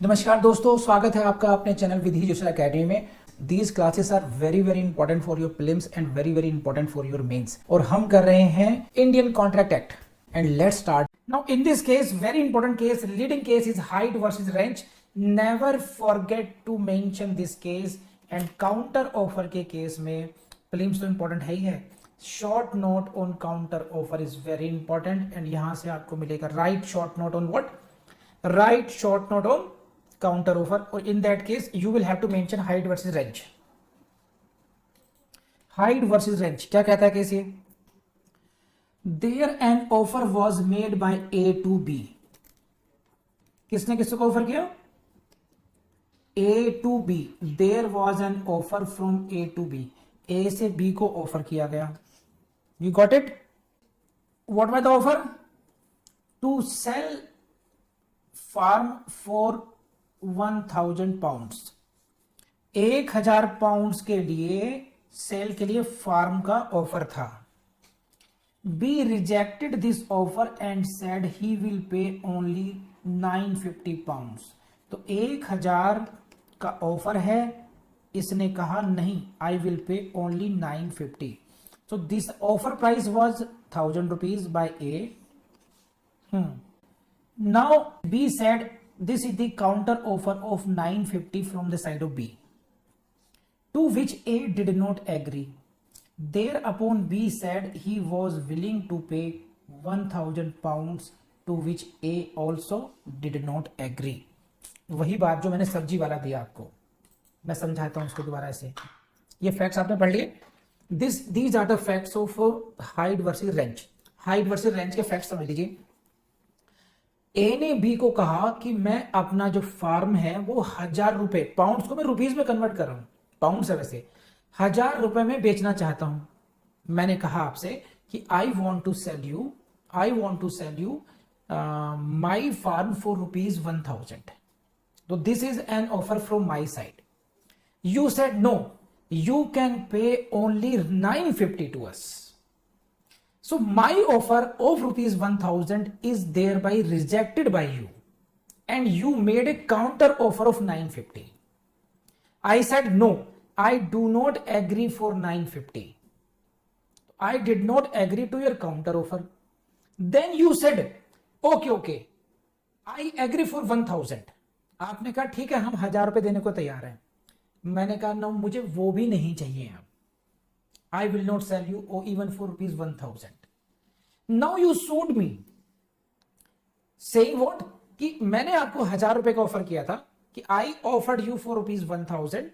नमस्कार दोस्तों, स्वागत है आपका अपने चैनल विधि जोशी एकेडमी में। These classes are very very important for your prelims and very very important for your mains. और हम कर रहे हैं Indian contract act and let's start now. In this case, very important case, leading case is Hyde versus Wrench. Never forget to mention this case. And counter offer के case में prelims तो important है ही है, short note on counter offer is very important. And यहां से आपको मिलेगा right short note on what, right short note on counter offer, or in that case you will have to mention height versus range. Height versus range क्या कहता है case ये? There an offer was made by A to B. किसने किसको offer किया? A to B. There was an offer from A to B. A से B को offer किया गया. You got it? What was the offer? To sell farm for 1000 pounds, 1000 pounds के लिए sale के लिए फार्म का ऑफर था। B rejected this offer and said he will pay only 950 pounds. तो 1000 का ऑफर है, इसने कहा नहीं, I will pay only 950। So this offer price was 1000 rupees by A. Now B said this is the counter offer of 950 from the side of B, to which A did not agree. Thereupon B said he was willing to pay 1000 pounds, to which A also did not agree. वही बात जो मैंने सब्जी वाला दिया आपको, मैं समझाता हूं उसको दोबारा ऐसे। ये फैक्ट्स आपने पढ़ लिए। these are the facts of height versus range. height versus range के फैक्ट्स समझ लीजिए। ए ने बी को कहा कि मैं अपना जो फार्म है वो 1000 रुपए, पाउंड्स को मैं रुपीज में कन्वर्ट कर रहा हूं, पाउंड से वैसे 1000 रुपए में बेचना चाहता हूं। मैंने कहा आपसे कि I want to sell you my farm for rupees 1000। तो this is an offer from my side. You said no, you can pay only 950 to us. So my offer of rupees 1000 is thereby rejected by you, and you made a counter offer of 950. I said no, I do not agree for 950. I did not agree to your counter offer. Then you said okay, I agree for 1000. आपने कहा ठीक है, हम 1000 रुपए देने को तैयार हैं। मैंने कहा no, मुझे वो भी नहीं चाहिए। I will not sell you or even for rupees 1000. Now you sued me, saying what? कि मैंने आपको 1000 रुपए का ऑफर किया था कि I offered you for rupees 1000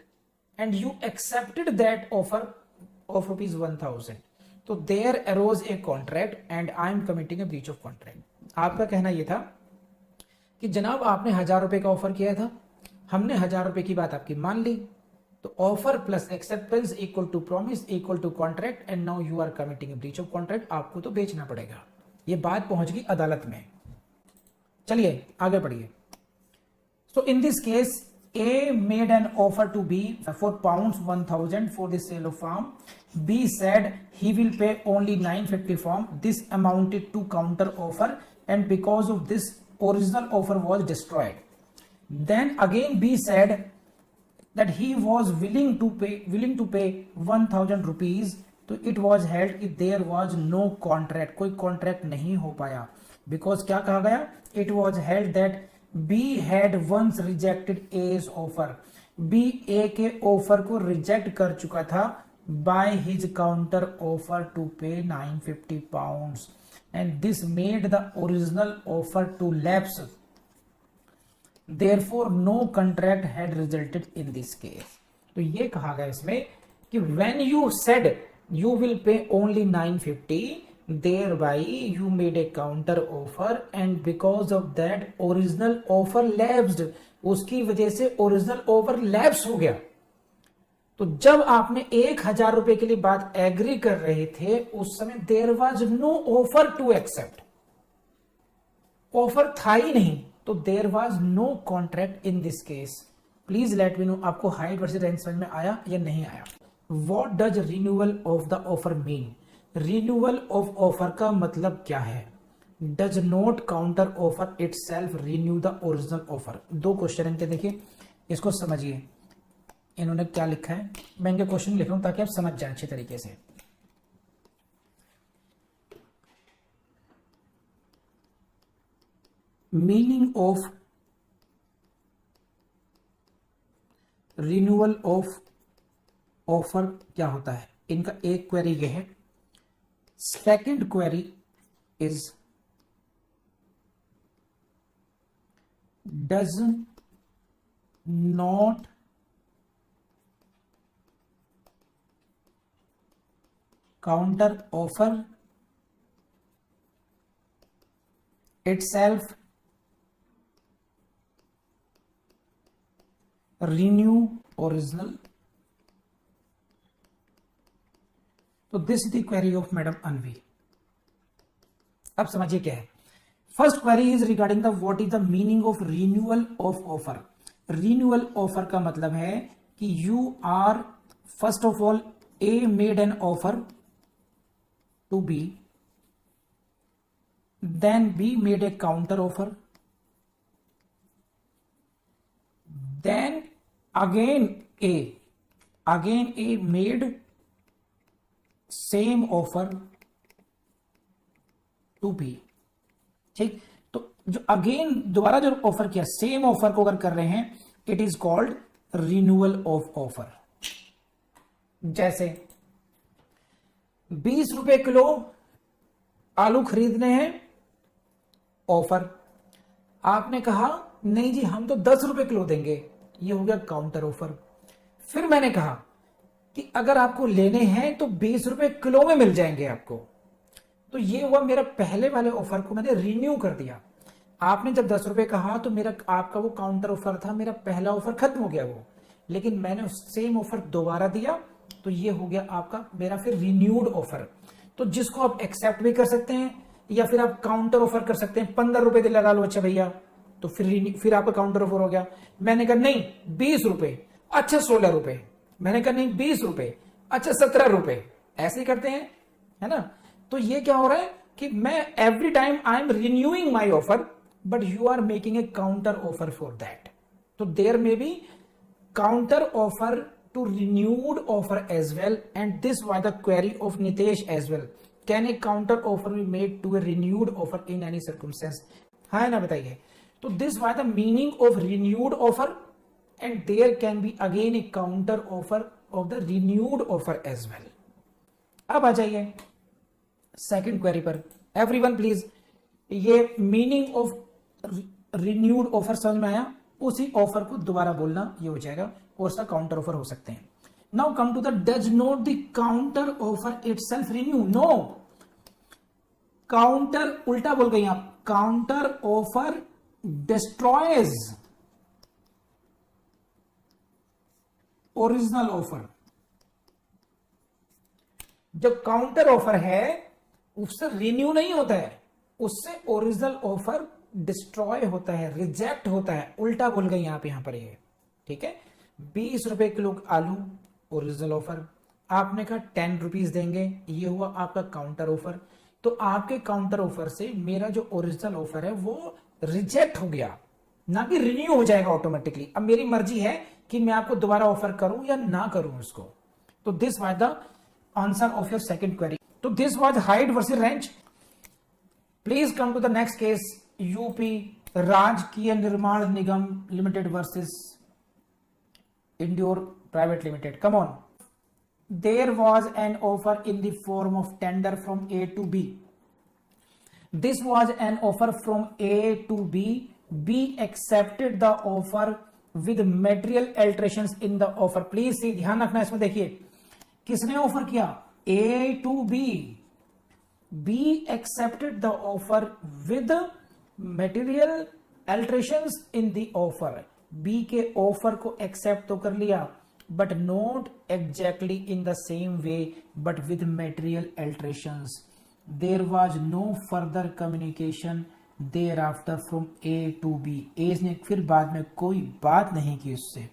and you accepted that offer of rupees 1000. तो there arose a contract and I am committing a breach of contract. आपका कहना यह था कि जनाब आपने 1000 रुपए का ऑफर किया था, हमने 1000 रुपए की बात आपकी मान ली, तो offer plus acceptance equal to promise equal to contract and now you are committing breach of contract. आपको तो बेचना पड़ेगा। ये बात पहुंच गई अदालत में। चलिए आगे बढ़िए। So in this case A made an offer to B for pounds 1000 for the sale of farm. B said he will pay only 950 farm. This amounted to counter offer and because of this original offer was destroyed. Then again B said that he was willing to pay 1000 rupees. तो it was held कि there was no contract, कोई contract नहीं हो पाया, because क्या कहा गया? It was held that B had once rejected A's offer. B A के ऑफर को रिजेक्ट कर चुका था by his counter offer to pay 950 pounds, and this made the original offer to lapse. Therefore no contract had resulted in this case. तो ये कहा गया इसमें कि when you said you will pay only 950, thereby you made a counter offer and because of that original offer lapsed. उसकी वजह से original offer lapse हो गया। तो जब आपने 1000 रुपए के लिए बात एग्री कर रहे थे उस समय there was no offer to accept, offer था ही नहीं, तो there was no contract in this case. Please let me know आपको हाइट वर्सेस रेंज समझ में आया या नहीं आया। What does renewal of the offer mean? Renewal of offer का मतलब क्या है? Does not counter offer itself renew the original offer. दो क्वेश्चन इनके देखिए, इसको समझिए इन्होंने क्या लिखा है। मैं इनके क्वेश्चन लिख रहा हूं ताकि आप समझ जाए अच्छे तरीके से। Meaning of renewal of offer क्या होता है, इनका एक क्वेरी ये है। Second query is does not counter offer itself renew original। तो this is the query of madam Anvi. अब समझिए क्या है। First query is regarding the what is the meaning of renewal of offer. Renewal offer का मतलब है कि you are first of all A made an offer to B, then B made a counter offer, then again A made same offer to B। ठीक, तो जो again दोबारा जो offer किया सेम ऑफर को अगर कर रहे हैं it is called renewal of offer. जैसे 20 रुपए किलो आलू खरीदने हैं, ऑफर। आपने कहा नहीं जी हम तो 10 रुपए किलो देंगे, ये हो गया काउंटर ऑफर। फिर मैंने कहा कि अगर आपको लेने हैं तो 20 रुपए किलो में मिल जाएंगे आपको, तो ये हुआ मेरा पहले वाले ऑफर को मैंने रिन्यू कर दिया। आपने जब 10 रुपए कहा तो मेरा आपका वो काउंटर ऑफर था, मेरा पहला ऑफर खत्म हो गया वो, लेकिन मैंने सेम ऑफर दोबारा दिया तो ये हो गया आपका मेरा फिर रिन्यूड ऑफर। तो जिसको आप एक्सेप्ट भी कर सकते हैं या फिर आप काउंटर ऑफर कर सकते हैं। 15 रुपए लगा लो, अच्छा भैया, तो फिर आपका काउंटर ऑफर हो गया। मैंने कहा नहीं 20 रुपए, अच्छा 16 रुपए। मैंने कहा नहीं 20 रुपए, अच्छा 17 रुपए। ऐसे ही करते हैं, है ना। तो ये क्या हो रहा है कि मैं every time I am renewing my offer but you are making a counter offer for that. तो there may be counter offer to renewed offer as well, and this was the query of Nitesh as well. Can a counter offer be made to a renewed offer in any circumstance? हाँ ना बताइए। तो this was the meaning of renewed offer and there can be again a counter offer of the renewed offer as well। अब आ जाइए second query पर। Everyone please, ये meaning of renewed offer समझ में आया? उसी ऑफर को दोबारा बोलना ये हो जाएगा और उसका काउंटर ऑफर हो सकते हैं। Now come to the does not the counter offer itself renew. No, counter उल्टा बोल गई आप, counter offer destroys original offer. जो काउंटर ऑफर है उससे रिन्यू नहीं होता है, उससे ओरिजिनल ऑफर डिस्ट्रॉय होता है, रिजेक्ट होता है। उल्टा बोल गई आप यहां पर ये, ठीक है। 20 रुपए किलो आलू ओरिजिनल ऑफर, आपने कहा 10 रुपीज देंगे, ये हुआ आपका काउंटर ऑफर। तो आपके काउंटर ऑफर से मेरा जो ओरिजिनल ऑफर है वो रिजेक्ट हो गया, ना कि रिन्यू हो जाएगा ऑटोमेटिकली। अब मेरी मर्जी है कि मैं आपको दोबारा ऑफर करूं या ना करूं उसको। तो this was the answer of your second query. तो this was Hyde versus Wrench. Please come to the next case. UP Rajkiya Nirman Nigam limited versus Indure private limited. Come on. There was an offer in the form of tender from A to B. This was an offer from A to B. B accepted the offer with material alterations in the offer. Please see, ध्यान रखना इसमें। देखिए किसने offer किया? A to B. B accepted the offer with material alterations in the offer. B के offer को accept तो कर लिया but not exactly in the same way but with material alterations. There was no further communication thereafter from A to B. A ने फिर बाद में कोई बात नहीं की उससे।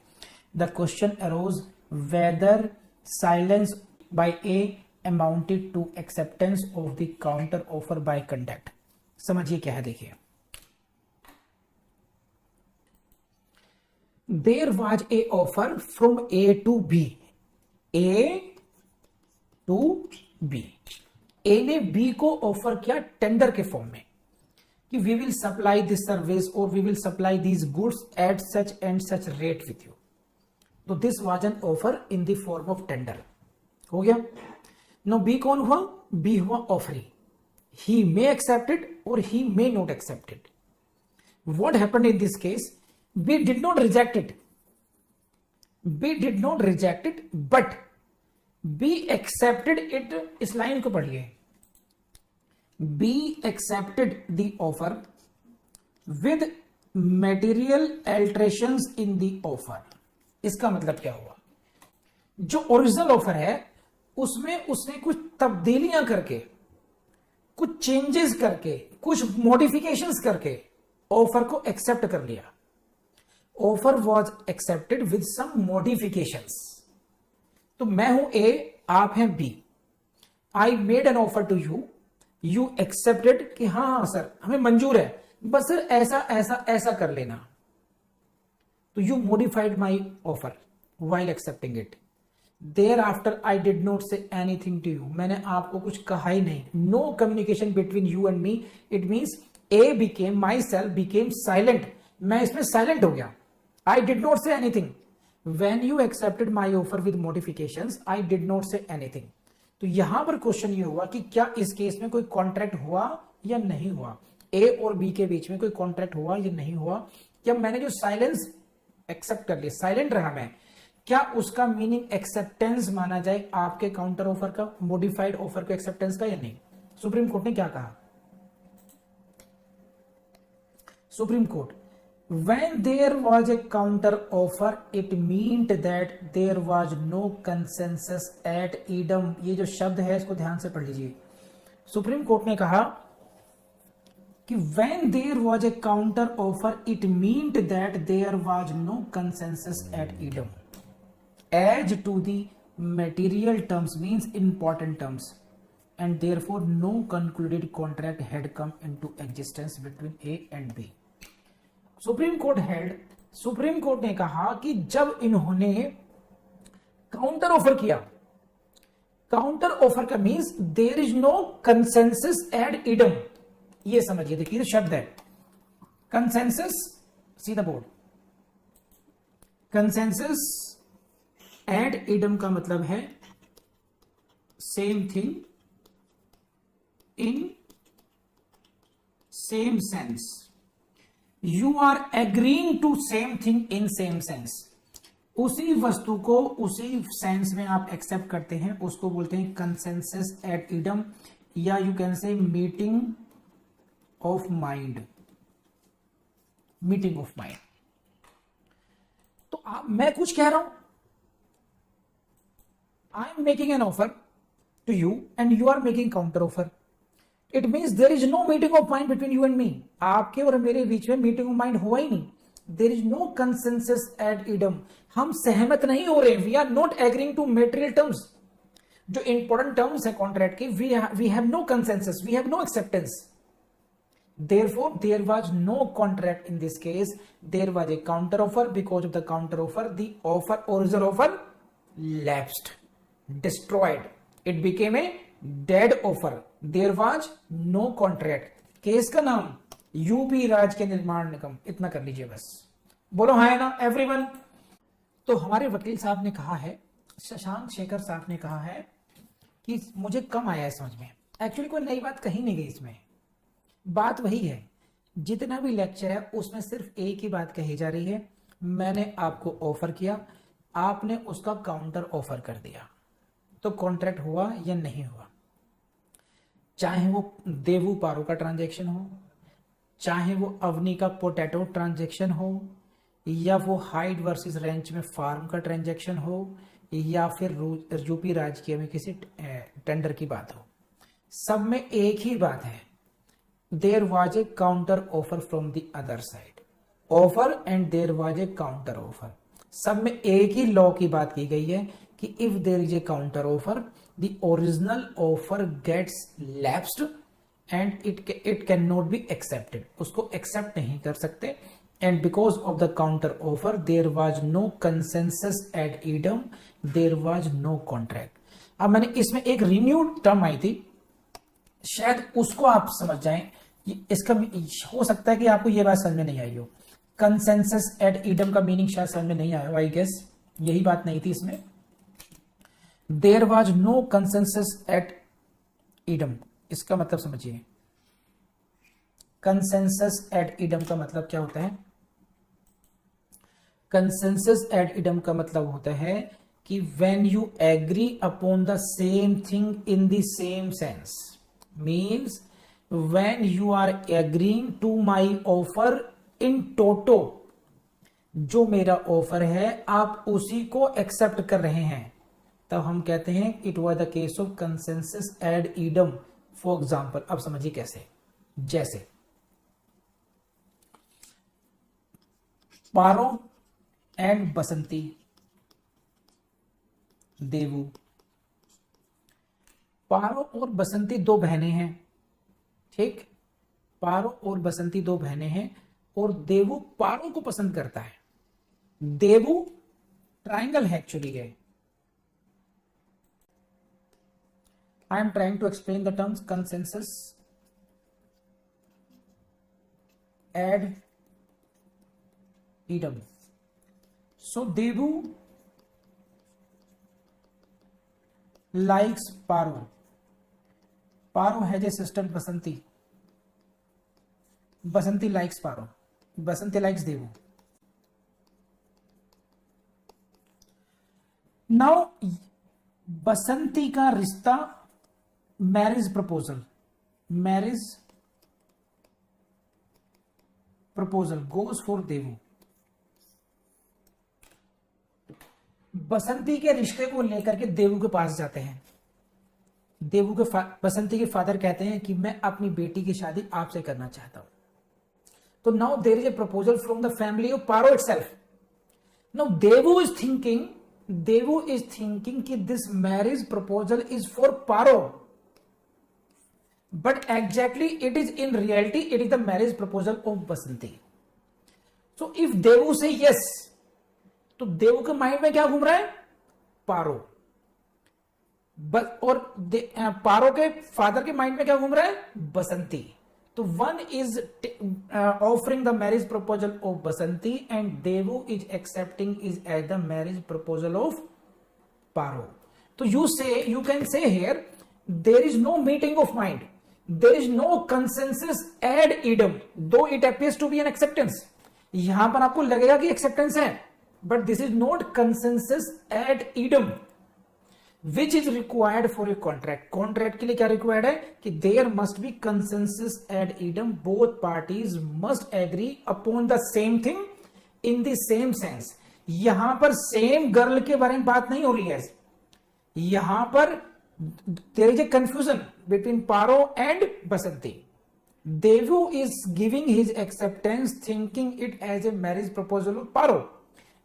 The question arose whether silence by A amounted to acceptance of the counter offer by conduct. समझिए क्या है, देखिए। There was a offer from A to B, A to B. A ने बी को ऑफर किया टेंडर के form में कि we will supply this service और we will supply these goods at such and such rate with you. तो this was an offer in the form of tender. हो गया। नो बी कौन हुआ? बी हुआ offeree. He may accept it और he may not accept it. What happened in this case? B did not reject it, B did not reject it but B accepted it. इस line को पढ़िए। B accepted the offer with material alterations in the offer. इसका मतलब क्या हुआ? जो original offer है उसमें उसने कुछ तब्दीलियां करके, कुछ चेंजेस करके, कुछ मॉडिफिकेशंस करके ऑफर को एक्सेप्ट कर लिया। Offer was accepted with some modifications. तो मैं हूं ए, आप हैं B. I made an offer to you, you accepted कि हाँ सर हमें मंजूर है, बस सर ऐसा ऐसा ऐसा कर लेना। तो you modified my offer while accepting it. Thereafter I did not say anything to you. मैंने आपको कुछ कहा ही नहीं। No communication between you and me. It means A became, myself became silent. मैं इसमें साइलेंट हो गया। I did not say anything. When you accepted my offer with modifications, I did not say anything. तो यहां पर question ये हुआ कि क्या इस केस में कोई कॉन्ट्रैक्ट हुआ या नहीं हुआ? ए और बी के बीच में कोई कॉन्ट्रैक्ट हुआ या नहीं हुआ? क्या मैंने जो साइलेंस एक्सेप्ट कर लिया, साइलेंट रहा मैं, क्या उसका मीनिंग एक्सेप्टेंस माना जाए आपके काउंटर ऑफर का, मॉडिफाइड ऑफर को एक्सेप्टेंस का या नहीं? सुप्रीम कोर्ट ने क्या कहा? Supreme court, when there was a counter offer it meant that there was no consensus at idem। ये जो शब्द है इसको ध्यान से पढ़ लीजिए। सुप्रीम कोर्ट ने कहा कि when there was a counter offer it meant that there was no consensus at idem as to the material terms, means important terms, and therefore no concluded contract had come into existence between A and B। Supreme court held, supreme court ने कहा कि जब इन्होंने counter offer किया, counter offer का means there is no consensus ad idem. ये समझिए, देखिए शब्द है कंसेंसस, सीधा बोर्ड। कंसेंसस एट इडम का मतलब है same thing in same sense. You are agreeing to same thing in same sense। उसी वस्तु को उसी सेंस में आप एक्सेप्ट करते हैं, उसको बोलते हैं कंसेंसस एट इडम, या you can say meeting of mind, meeting of mind. तो मैं कुछ कह रहा हूं, I am making an offer to you and you are making counter offer. It means there is no meeting of mind between you and me. आपके और मेरे बीच में मीटिंग ऑफ माइंड हुआ ही नहीं। There is no consensus ad idem. हम सहमत नहीं हो रहे। We are not agreeing to material terms. जो इंपॉर्टेंट टर्म्स है कॉन्ट्रैक्ट के, we have no consensus, we have no acceptance. Therefore, there was no contract in this case. There was a counter offer. Because of the counter offer, the offer, original offer, lapsed, destroyed. It became a dead offer। There was no contract। Case का नाम UP राज्य के निर्माण निगम। इतना कर लीजिए बस। बोलो हाँ ना एवरीवन। तो हमारे वकील साहब ने कहा है, शशांक शेखर साहब ने कहा है कि मुझे कम आया है समझ में। एक्चुअली कोई नई बात कही नहीं गई इसमें, बात वही है। जितना भी लेक्चर है उसमें सिर्फ एक ही बात कही जा रही है, मैंने आपको ऑफर किया, आपने उसका काउंटर ऑफर कर दिया, तो कॉन्ट्रैक्ट हुआ या नहीं हुआ। चाहे वो देवू पारो का ट्रांजैक्शन हो, चाहे वो अवनी का पोटैटो ट्रांजैक्शन हो, या वो हाइड वर्सेस रेंच में फार्म का ट्रांजैक्शन हो, या फिर यूपी राजकीय में किसी टेंडर की बात हो, सब में एक ही बात है, there was a counter offer from the other side. Offer and there was a counter offer, सब में एक ही लॉ की बात की गई है कि if there is a counter offer, the original offer gets lapsed and it cannot be accepted, उसको accept नहीं कर सकते, and because of the counter offer there was no consensus ad idem, there was no contract. अब मैंने इसमें एक renewed term आई थी, शायद उसको आप समझ जाएं, इसका हो सकता है कि आपको ये बात समझ में नहीं आई हो, कंसेंसस एड इडम का मीनिंग शायद समझ में नहीं आया, आई गेस यही बात नहीं थी इसमें। There was no consensus ad idem, इसका मतलब समझिए, कंसेंसस एट इडम का मतलब क्या होता है? कंसेंसस एट इडम का मतलब होता है कि when you agree upon the same thing in the same sense, means when you are agreeing to my offer in toto, जो मेरा ऑफर है आप उसी को एक्सेप्ट कर रहे हैं, तब हम कहते हैं it was the case of consensus ad idem. For example, अब समझिए कैसे, जैसे पारो एंड बसंती, देवू, पारो और बसंती दो बहनें हैं, ठीक, पारो और बसंती दो बहनें हैं, और देवू पारो को पसंद करता है। देवू ट्राइंगल है एक्चुअली है। I am trying to explain the terms consensus ad idem. So Devu likes Paro. Paro has a sister Basanti. Basanti likes Paro. Basanti likes Devu. Now बसंती का रिश्ता मैरिज प्रपोजल गोज फॉर देवू। बसंती के रिश्ते को लेकर के देवू के पास जाते हैं, देवू के बसंती के फादर कहते हैं कि मैं अपनी बेटी की शादी आपसे करना चाहता हूं। तो now there is a proposal from the family of Paro itself. Now Devu is thinking कि this marriage proposal is for Paro, but exactly it is in reality it is the marriage proposal of Basanti. So if Devu say yes, तो देवू के mind में क्या घूम रहा है? पारो। और पारो के फादर के माइंड में क्या घूम रहा है? बसंती। तो one is offering the marriage proposal of Basanti and Devu is accepting is as the marriage proposal of Paro. तो you can say here there is no meeting of mind, there is no consensus ad idem, though it appears to be an acceptance. यहां पर आपको लगेगा कि acceptance है, but this is not consensus ad idem which is required for a contract. Contract के लिए क्या required है कि there must be consensus ad idem, both parties must agree upon the same thing in the same sense. यहां पर same girl के बारे में बात नहीं हो रही है, यहां पर there is a confusion between Paro and Basanti. Devu is giving his acceptance thinking it as a marriage proposal of Paro,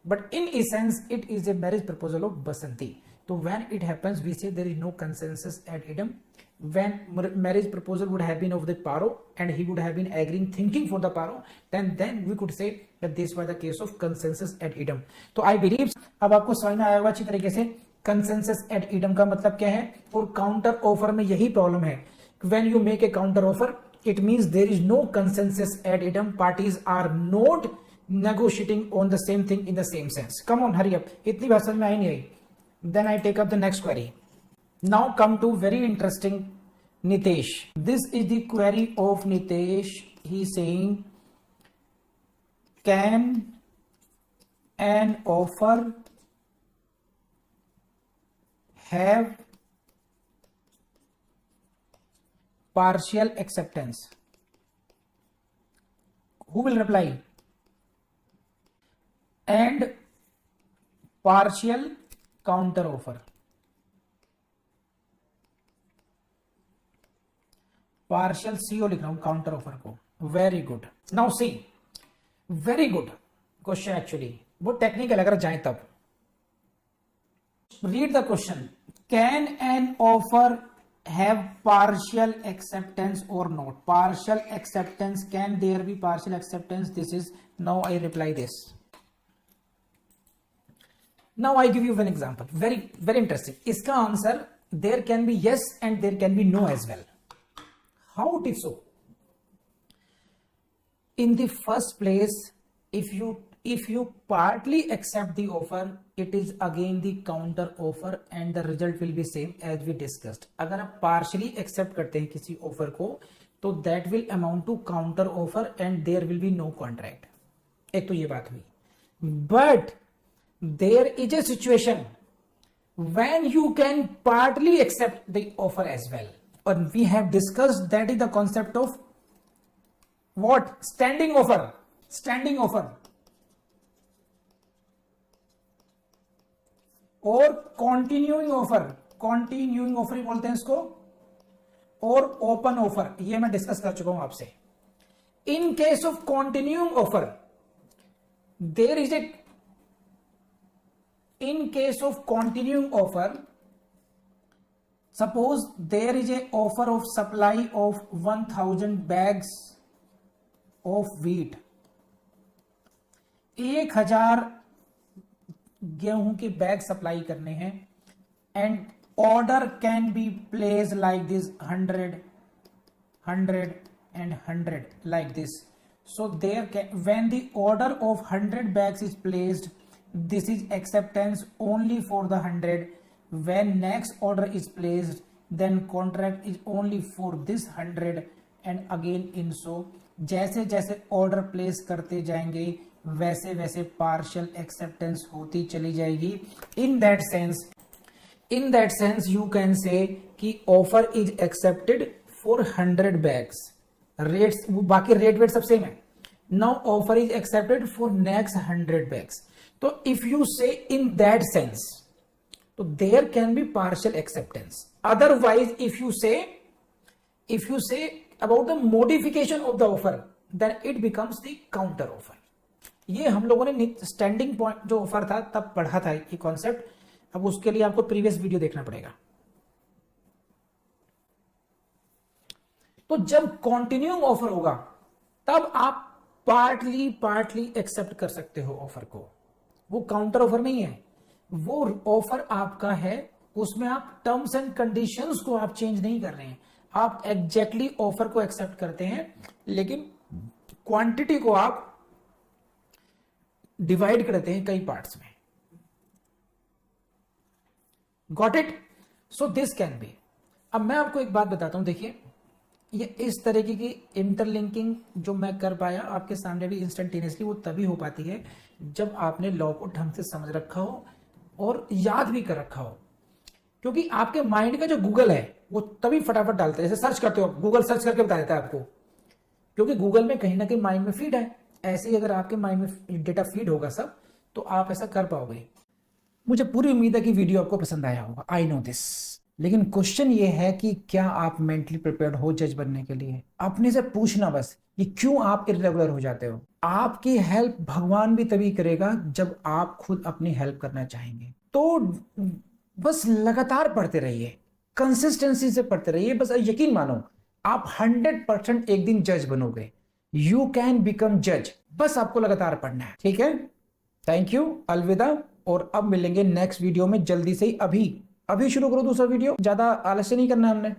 but in essence it is a marriage proposal of Basanti. So when it happens we say there is no consensus ad idem. When marriage proposal would have been of the Paro and he would have been agreeing thinking for the Paro, then we could say that this was the case of consensus ad idem. तो I believe अब आपको समझ में आया होगा अच्छी तरीके से कंसेंसस एड इडम का मतलब क्या है, और काउंटर ऑफर में यही प्रॉब्लम है। When you make a counter offer it means there is no consensus ad idem, parties are not negotiating on the same thing in the same sense. Come on hurry up, इतनी बात समझ में आई नहीं आई। Then I take up the next query. Now come to very interesting Nitesh. This is the query of Nitesh. He saying can an offer have partial acceptance? Who will reply? And partial counter offer. Partial CO लिख रहा हूं counter offer को। Very good. Now see, very good question actually, वो technical अगर जाए तब। Read the question. Can an offer have partial acceptance or not? Partial acceptance, can there be partial acceptance? This is, now I reply this. Now I give you one example, very interesting. इसका answer there can be yes and there can be no as well. How it is so? In the first place, if you partly accept the offer, it is again the counter offer and the result will be same as we discussed. अगर आप partially accept करते हैं किसी offer को, तो that will amount to counter offer and there will be no contract. एक तो ये बात हुई. But there is a situation when you can partly accept the offer as well. And we have discussed that is the concept of what? Standing offer. Standing offer. और continuing offer. Continuing offer ही बोलते हैं इसको, और open offer. ये मैं discuss कर चुका हूं आपसे. In case of continuing offer, there is a, in case of continuing offer, suppose there is a offer of supply of 1000 bags of wheat. 1000 गेहूं के बैग सप्लाई करने हैं and order can be place like this 100 and 100 like this. So there can, when the order of 100 bags is placed, this is acceptance only for the 100. When next order is placed, then contract is only for this 100 and again in so. जैसे जैसे order place करते जाएंगे वैसे वैसे partial acceptance होती चली जाएगी. In that sense you can say कि offer is accepted for 100 bags. Rates बाकी रेट वेट सब सेम है. Now offer is accepted for next 100 bags. तो if you say in that sense, तो there can be partial acceptance. Otherwise if you say about the modification of the offer, then it becomes the counter offer. ये हम लोगों ने standing point जो offer था तब पढ़ा था ये कॉन्सेप्ट. अब उसके लिए आपको प्रीवियस वीडियो देखना पड़ेगा. तो जब कॉन्टिन्यूइंग ऑफर होगा तब आप पार्टली एक्सेप्ट कर सकते हो ऑफर को. वो काउंटर ऑफर नहीं है, वो ऑफर आपका है. उसमें आप टर्म्स एंड कंडीशंस को आप चेंज नहीं कर रहे हैं. आप एग्जैक्टली ऑफर को एक्सेप्ट करते हैं, लेकिन क्वांटिटी को आप डिवाइड करते हैं कई पार्ट्स में. Got it? So this can be. अब मैं आपको एक बात बताता हूं. देखिए, ये इस तरीके की इंटरलिंकिंग जो मैं कर पाया आपके सामने भी इंस्टेंटेनियसली, वो तभी हो पाती है जब आपने लॉ को ढंग से समझ रखा हो और याद भी कर रखा हो. क्योंकि आपके माइंड का जो गूगल है वो तभी फटाफट डालता है. जैसे सर्च करते हो, गूगल सर्च करके बता देता है आपको, क्योंकि गूगल में कहीं ना कहीं माइंड में फीड है. ऐसे ही अगर आपके माइंड में डेटा फीड होगा सब, तो आप ऐसा कर पाओगे. मुझे पूरी उम्मीद है कि वीडियो आपको पसंद आया होगा. I know this. लेकिन क्वेश्चन ये है कि क्या आप मेंटली प्रिपेयर्ड हो जज बनने के लिए? अपने से पूछना बस कि क्यों आप इर्रेगुलर हो जाते हो. आपकी हेल्प भगवान भी तभी करेगा जब आप खुद अपनी हेल्प करना चाहेंगे. तो बस लगातार पढ़ते रहिए, कंसिस्टेंसी से पढ़ते रहिए. बस यकीन मानो, आप 100% एक दिन जज बनोगे. यू कैन बिकम जज. बस आपको लगातार पढ़ना है. ठीक है? Thank you. अलविदा. और अब मिलेंगे नेक्स्ट वीडियो में जल्दी से ही. अभी शुरू करो दूसरा वीडियो. ज्यादा आलस्य नहीं करना हमने.